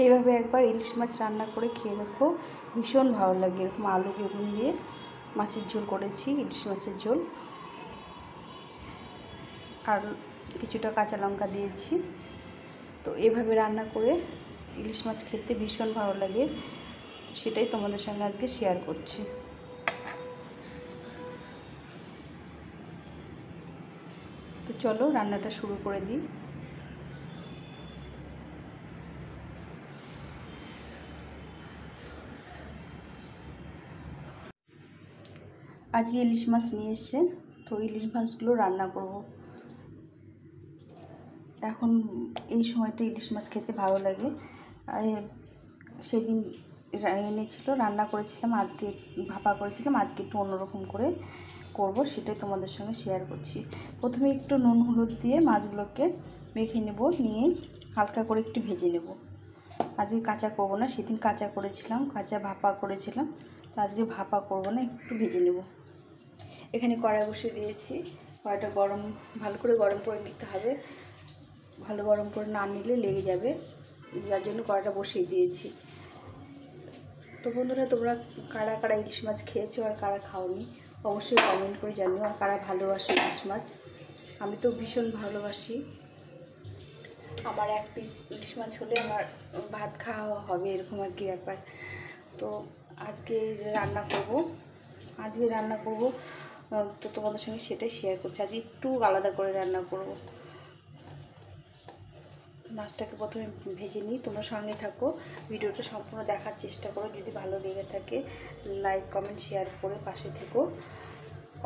এইভাবে একবার ইলিশ মাছ রান্না করে খেয়ে দেখো, ভীষণ ভালো লাগে। এরকম আলু বেগুন দিয়ে মাছের ঝোল করেছি, ইলিশ মাছের ঝোল, আর কিছুটা কাঁচা লঙ্কা দিয়েছি। তো এভাবে রান্না করে ইলিশ মাছ খেতে ভীষণ ভালো লাগে, সেটাই তোমাদের সঙ্গে আজকে শেয়ার করছি। তো চলো রান্নাটা শুরু করে দিই। আজকে ইলিশ মাছ নিয়ে এসছে, তো ইলিশ মাছগুলো রান্না করব। এখন এই সময়টা ইলিশ মাছ খেতে ভালো লাগে। আর সেদিন এনেছিল, রান্না করেছিলাম, আজকে ভাপা করেছিলাম, আজকে একটু অন্যরকম করে করব, সেটাই তোমাদের সঙ্গে শেয়ার করছি। প্রথমে একটু নুন হলুদ দিয়ে মাছগুলোকে মেখে নেব, নিয়ে হালকা করে একটু ভেজে নেব। আজকে কাঁচা করব না, সেদিন কাঁচা করেছিলাম, কাঁচা ভাপা করেছিলাম, তো আজকে ভাপা করব না, একটু ভেজে নেব। এখানে কড়াই বসিয়ে দিয়েছি, কড়াইটা ভালো করে গরম করে নিতে হবে, ভালো গরম করে না নিলে লেগে যাবে, যার জন্য কড়াইটা বসিয়ে দিয়েছি। তো বন্ধুরা, তোমরা কারা কারা ইলিশ মাছ খেয়েছো আর কারা খাওনি অবশ্যই কমেন্ট করে জানিও, আর কারা ভালোবাসে ইলিশ মাছ। আমি তো ভীষণ ভালোবাসি, আমার এক পিস ইলিশ মাছ হলে আমার ভাত খাওয়া হবে, এরকম আর কি ব্যাপার। তো আজকে রান্না করব, তো তোমাদের সঙ্গে সেটাই শেয়ার করছি। আজকে একটু আলাদা করে রান্না করব। মাছটাকে প্রথমে ভেজে নিই, তোমরা সঙ্গে থাকো, ভিডিওটা সম্পূর্ণ দেখার চেষ্টা করো। যদি ভালো লেগে থাকে লাইক কমেন্ট শেয়ার করে পাশে থেকো,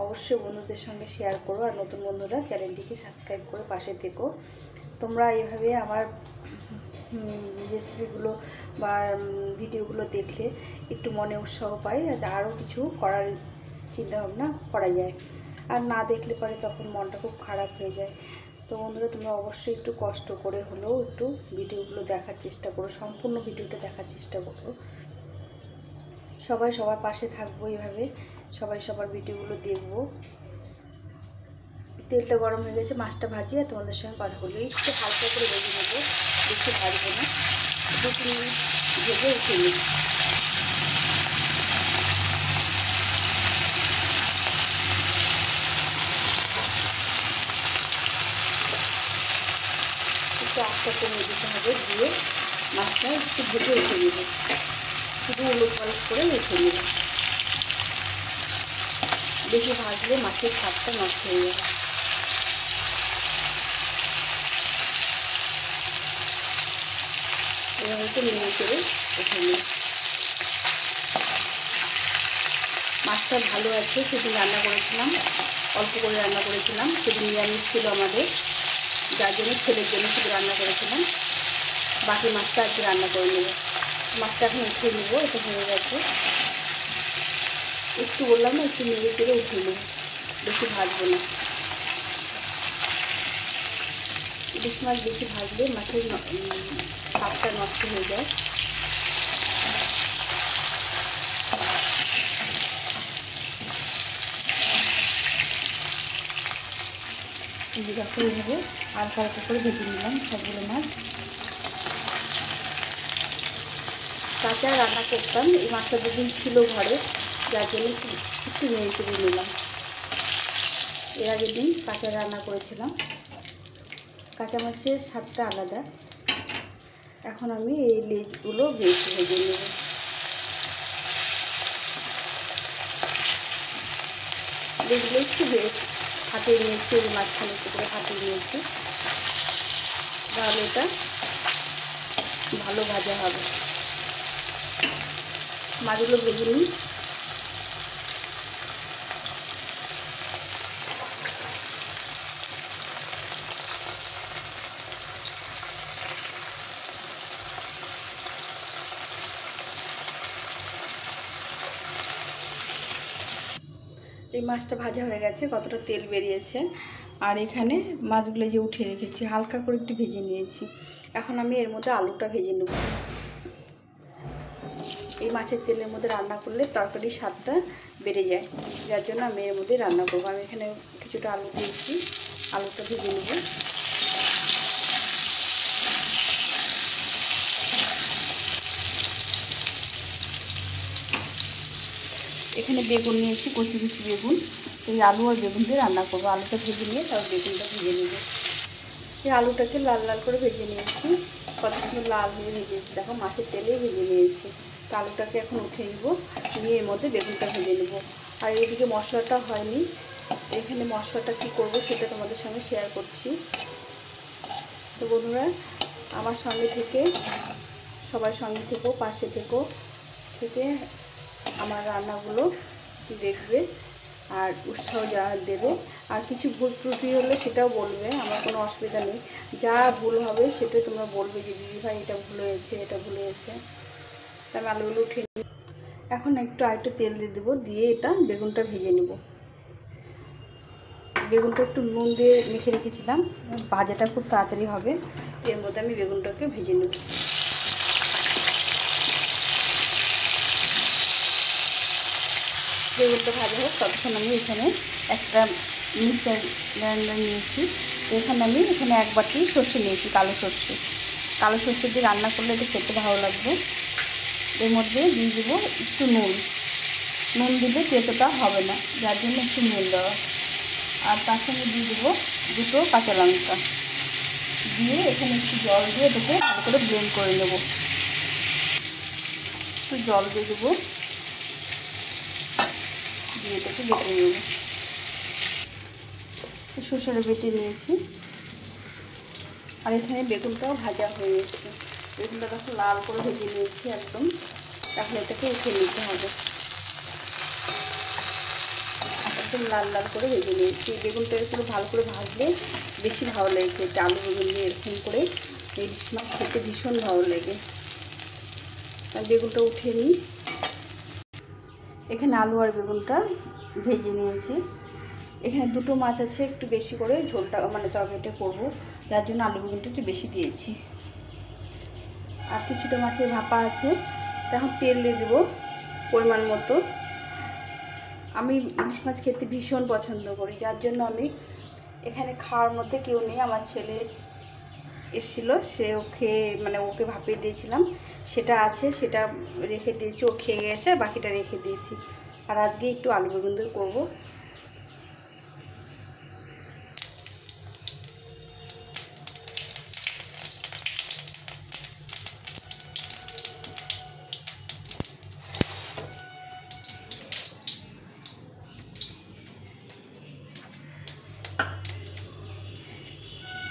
অবশ্যই বন্ধুদের সঙ্গে শেয়ার করো, আর নতুন বন্ধুরা চ্যানেলটিকে সাবস্ক্রাইব করে পাশে থেকো। তোমরা এইভাবে আমার রেসিপিগুলো বা ভিডিওগুলো দেখলে একটু মনে উৎসাহ পাই, আরও কিছু করার চিন্তাভাবনা করা যায়। আর না দেখলে পরে তখন মনটা খুব খারাপ হয়ে যায়। তো বন্ধুরা, তোমরা অবশ্যই একটু কষ্ট করে হলেও একটু ভিডিওগুলো দেখার চেষ্টা করো, সম্পূর্ণ ভিডিওটা দেখার চেষ্টা করো। সবাই সবার পাশে থাকবো, এইভাবে সবাই সবার ভিডিওগুলো দেখবো। তেলটা গরম হয়ে গেছে, মাছটা ভাজি আর তোমাদের সঙ্গে কথা বলি। একটু হালকা করে ভেজে নেবো, বেশি ভাজবো না, 2-3 মিনিট ভেজে উঠে নিই। একটু আস্তে কমিয়ে দিতে হবে, দিয়ে মাছটা একটু ভেজে উঠে নেব, শুধু উলট পালট করে উঠে নেব। বেশি ভাজলে মাছের স্বাদটা নষ্ট হয়ে যাবে। এভাবে একটু নেড়ে চেড়ে উঠে নেব। মাছটা ভালো আছে, সেদিন রান্না করেছিলাম, অল্প করে রান্না করেছিলাম, সেদিন নিরামিষ ছিল আমাদের, যার জন্য ছেলের জন্য শুধু রান্না করেছিলাম। বাকি মাছটা আজকে রান্না করে নেব। মাছটা এখন উঠিয়ে নেবো, এটা হয়ে গেছে। একটু বললাম না, একটু নেড়ে চেড়ে উঠিয়ে নেব, বেশি ভাজবো না। ইলিশ মাছ বেশি ভাজলে মাছের স্বাদটা নষ্ট হয়ে যায়। দেখো এইভাবে হালকা হালকা করে ভেজে নিলাম সবগুলো মাছ। কাঁচা রান্না করতাম, এই মাছটা দুদিন ছিল ঘরে, যার জন্য একটু নেড়ে চেড়ে নিলাম। এর আগের দিন কাঁচা রান্না করেছিলাম, কাঁচা মাছের স্বাদটা আলাদা। এখন আমি এই লেজগুলো ভেজে নেব। লেজগুলো একটু ফাটিয়ে নিয়েছি, এই মাঝখানে একটু করে ফাটিয়ে নিয়েছি, তাহলে এটা ভালো ভাজা হবে। মাছগুলো ভেজে নিই। এই মাছটা ভাজা হয়ে গেছে, কতটা তেল বেরিয়েছে। আর এখানে মাছগুলো যে উঠিয়ে রেখেছি, হালকা করে একটু ভেজে নিয়েছি। এখন আমি এর মধ্যে আলুটা ভেজে নেব। এই মাছের তেলের মধ্যে রান্না করলে তরকারির স্বাদটা বেড়ে যায়, যার জন্য আমি এর মধ্যে রান্না করবো। আমি এখানে কিছুটা আলু দিয়েছি, আলুটা ভেজে নেব। এখানে বেগুন নিয়েছি, কচি কচি বেগুন। এই আলু আর বেগুন দিয়ে রান্না করবো। আলুটা ভেজে নিয়ে তারপর বেগুনটা ভেজে নেব। এই আলুটাকে লাল লাল করে ভেজে নিয়েছি, কত সুন্দর লাল হয়ে ভেজেছি, দেখো মাছের তেলেই ভেজে নিয়েছি। তো আলুটাকে এখন উঠে নিব, নিয়ে এর মধ্যে বেগুনটা ভেজে নেব। আর এদিকে মশলাটা হয়নি, এখানে মশলাটা কী করব সেটা তোমাদের সঙ্গে শেয়ার করছি। তো বন্ধুরা আমার সঙ্গে থেকে, সবার সঙ্গে থেকেও, পাশে থেকে আমার রান্নাগুলো দেখবে আর উৎসাহ যা দেবে। আর কিছু ভুল ত্রুটি হলে সেটাও বলবে, আমার কোনো অসুবিধা নেই। যা ভুল হবে সেটাই তোমরা বলবে যে দিদিভাই এটা ভুল হয়েছে, এটা ভুল হয়েছে। আমি আলুগুলো উঠিয়ে নিই। এখন আরেকটু তেল দিয়ে দেবো, দিয়ে এটা বেগুনটা ভেজে নেব। বেগুনটা একটু নুন দিয়ে মেখে রেখেছিলাম, ভাজাটা খুব তাড়াতাড়ি হবে। এর মধ্যে আমি বেগুনটাকে ভেজে নেব। বেগুনটা ভাজা হোক, ততক্ষণ আমি এখানে একটা মিক্সার গ্রাইন্ডার নিয়েছি। এখানে এক বাটি সর্ষে নিয়েছি, কালো সর্ষে দিয়ে রান্না করলে এটা খেতে ভালো লাগবে। এর মধ্যে দিয়ে দেবো একটু নুন দিলে তেতোটা হবে না, যার জন্য একটু নুন দেওয়া। আর তার সঙ্গে দিয়ে দেবো 2টো কাঁচা লঙ্কা, দিয়ে এখানে একটু জল দিয়ে এটাকে ভালো করে ব্লেন্ড করে নেব। একটু জল দিয়ে দেবো, দিয়ে এটাকে বেটে নেব। সর্ষেটা বেটে নিয়েছি। আর এখানে বেগুনটাও ভাজা হয়ে এসেছে, বেগুনটা দেখো লাল করে ভেজে নিয়েছি একদম। এখন এটাকে উঠিয়ে নিতে হবে, একদম লাল লাল করে ভেজে নিয়েছি। বেগুনটা একটু ভালো করে ভাজলে বেশি ভালো লেগেছে, আলু বেগুন দিয়ে এরকম করে ইলিশ মাছ খেতে ভীষণ ভালো লাগে। আর বেগুনটা উঠিয়ে নিই। এখানে আলু আর বেগুনটা ভেজে নিয়েছি। এখানে 2টো মাছ আছে, একটু বেশি করে ঝোলটা মানে তরকারিটা করবো, যার জন্য আলু বেগুনটা একটু বেশি দিয়েছি। আর কিছুটা মাছের ভাপা আছে, তখন তেল দিয়ে দেবো পরিমাণ মতো। আমি ইলিশ মাছ খেতে ভীষণ পছন্দ করি, যার জন্য আমি এখানে খাওয়ার মধ্যে কেউ নেই, আমার ছেলে এসেছিলো, ওকে ভাপিয়ে দিয়েছিলাম, সেটা আছে, সেটা রেখে দিয়েছি, ও খেয়ে গেছে, বাকিটা রেখে দিয়েছি। আর আজকে একটু আলু বেগুন দিয়ে করবো।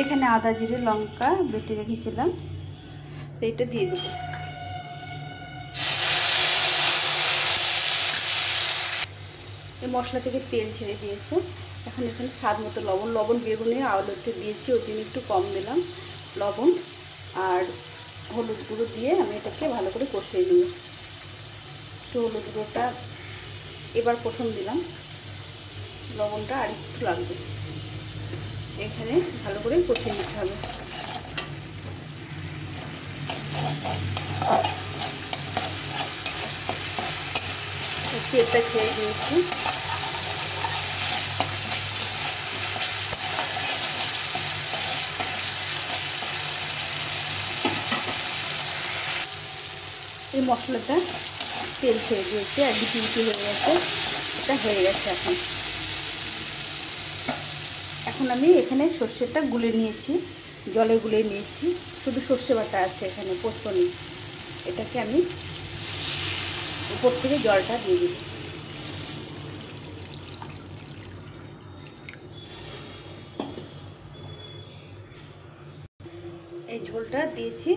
এখানে আদা জিরে লঙ্কা বেটে রেখেছিলাম, তো এটা দিয়ে দেবো। এই মশলা থেকে তেল ছেড়ে দিয়েছে। এখন এখানে স্বাদ মতো লবণ বেগুনে আলুতে দিয়েছি, ওই জন্য একটু কম দিলাম লবণ। আর হলুদ গুঁড়ো দিয়ে আমি এটাকে ভালো করে কষিয়ে নেব। তো হলুদ গুঁড়োটা এবার প্রথম দিলাম, লবণটা আর একটু লাগবে। এখানে ভালো করে কষিয়ে নিতে হবে। তেলটা ছেড়ে দিয়েছি। এই মশলাটা তেল ছেড়ে দিয়েছে আর বিচি হয়ে গেছে, এটা হয়ে গেছে। এখন আমি এখানে সর্ষেটা গুলে নিয়েছি, জলে গুলে নিয়েছি, শুধু সর্ষে বাটা আছে এখানে, পোস্ত নেই। এটাকে আমি উপর থেকে জলটা দিয়ে দিই। এই ঝোলটা দিয়েছি।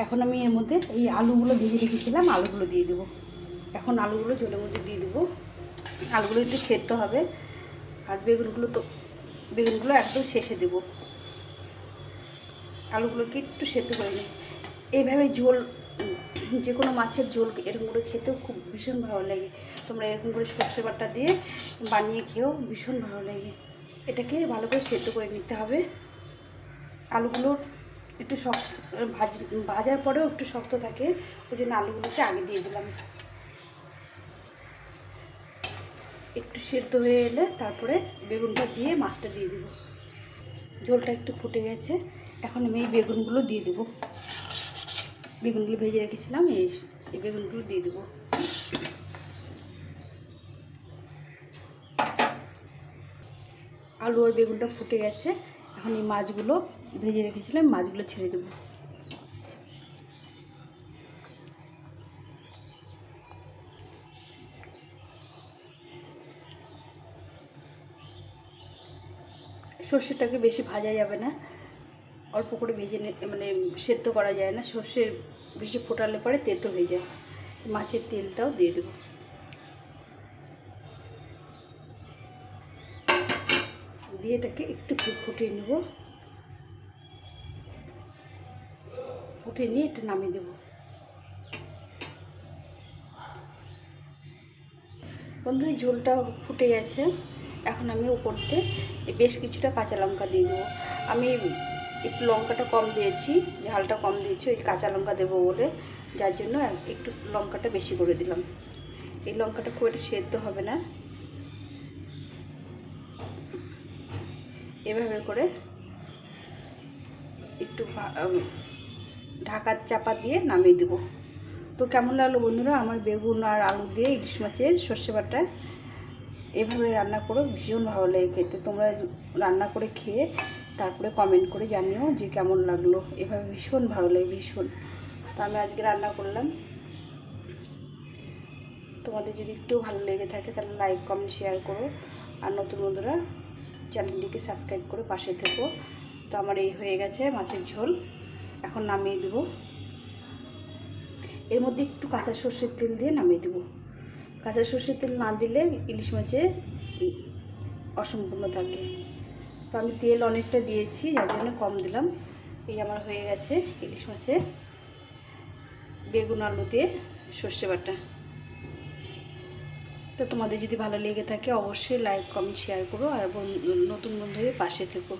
এখন আমি এর মধ্যে এই আলুগুলো ভেজে রেখেছিলাম, আলুগুলো দিয়ে দেবো। এখন আলুগুলো ঝোলের মধ্যে দিয়ে দেবো। আলুগুলো একটু সেদ্ধ হবে, আর বেগুনগুলো একদম শেষে দেবো। আলুগুলোকে একটু সেদ্ধ করে নিই। এইভাবে ঝোল, যে কোনো মাছের ঝোল এরকম করে খেতেও খুব ভীষণ ভালো লাগে। তোমরা এরকম করে সর্ষে বাটা দিয়ে বানিয়ে খেয়েও ভীষণ ভালো লাগে। এটাকে ভালো করে সেদ্ধ করে নিতে হবে। আলুগুলো একটু শক্ত, ভাজার পরেও একটু শক্ত থাকে, ওই জন্য আলুগুলোকে আগে দিয়ে দিলাম। একটু সেদ্ধ হয়ে এলে তারপরে বেগুনটা দিয়ে মাছটা দিয়ে দেবো। ঝোলটা একটু ফুটে গেছে, এখন আমি এই বেগুনগুলো দিয়ে দেবো। বেগুনগুলো ভেজে রেখেছিলাম, এই বেগুনগুলো দিয়ে দেবো। আলু আর বেগুনটা ফুটে গেছে। এখন এই মাছগুলো ভেজে রেখেছিলাম, মাছগুলো ছেড়ে দেবো। সর্ষেটাকে বেশি ভাজা যাবে না, অল্প করে ভেজে মানে সেদ্ধ করা যায় না, সর্ষে বেশি ফোটালে পরে তেতো হয়ে যায়। মাছের তেলটাও দিয়ে দেবো। দিয়ে এটাকে একটু ফুটিয়ে নেব। ফুটিয়ে নিয়ে এটা নামিয়ে দেবো। বন্ধুরা এই ঝোলটা ফুটে গেছে। এখন আমি উপরতে বেশ কিছুটা কাঁচা লঙ্কা দিয়ে দেবো। আমি একটু লঙ্কাটা কম দিয়েছি, ঝালটা কম দিয়েছি ওই কাঁচা লঙ্কা দেবো বলে, যার জন্য একটু লঙ্কাটা বেশি করে দিলাম। এই লঙ্কাটা খুব একটা সেদ্ধ হবে না, এভাবে করে একটু ঢাকা চাপা দিয়ে নামিয়ে দেবো। তো কেমন লাগলো বন্ধুরা আমার বেগুন আর আলু দিয়ে ইলিশ মাছের সর্ষে বাটা? এভাবে রান্না করো, ভীষণ ভালো লাগে খেতে। তোমরা রান্না করে খেয়ে তারপরে কমেন্ট করে জানিও যে কেমন লাগলো। এভাবে ভীষণ ভালো লাগে, ভীষণ। তো আমি আজকে রান্না করলাম। তোমাদের যদি একটু ভালো লেগে থাকে তাহলে লাইক কমেন্ট শেয়ার করো, আর নতুন বন্ধুরা চ্যানেলটিকে সাবস্ক্রাইব করে পাশে থেকো। তো আমার এই হয়ে গেছে মাছের ঝোল, এখন নামিয়ে দেবো। এর মধ্যে একটু কাঁচা সর্ষের তেল দিয়ে নামিয়ে দেবো। কাঁচা সর্ষের তেল না দিলে ইলিশ মাছে অসম্পূর্ণ থাকে। তো আমি তেল অনেকটা দিয়েছি, যার জন্য কম দিলাম। এই আমার হয়ে গেছে ইলিশ মাছের বেগুন আলু দিয়ে সর্ষে বাটা। তো তোমাদের যদি ভালো লেগে থাকে অবশ্যই লাইক কমেন্ট শেয়ার করো, আর নতুন বন্ধু হয়ে পাশে থেকো।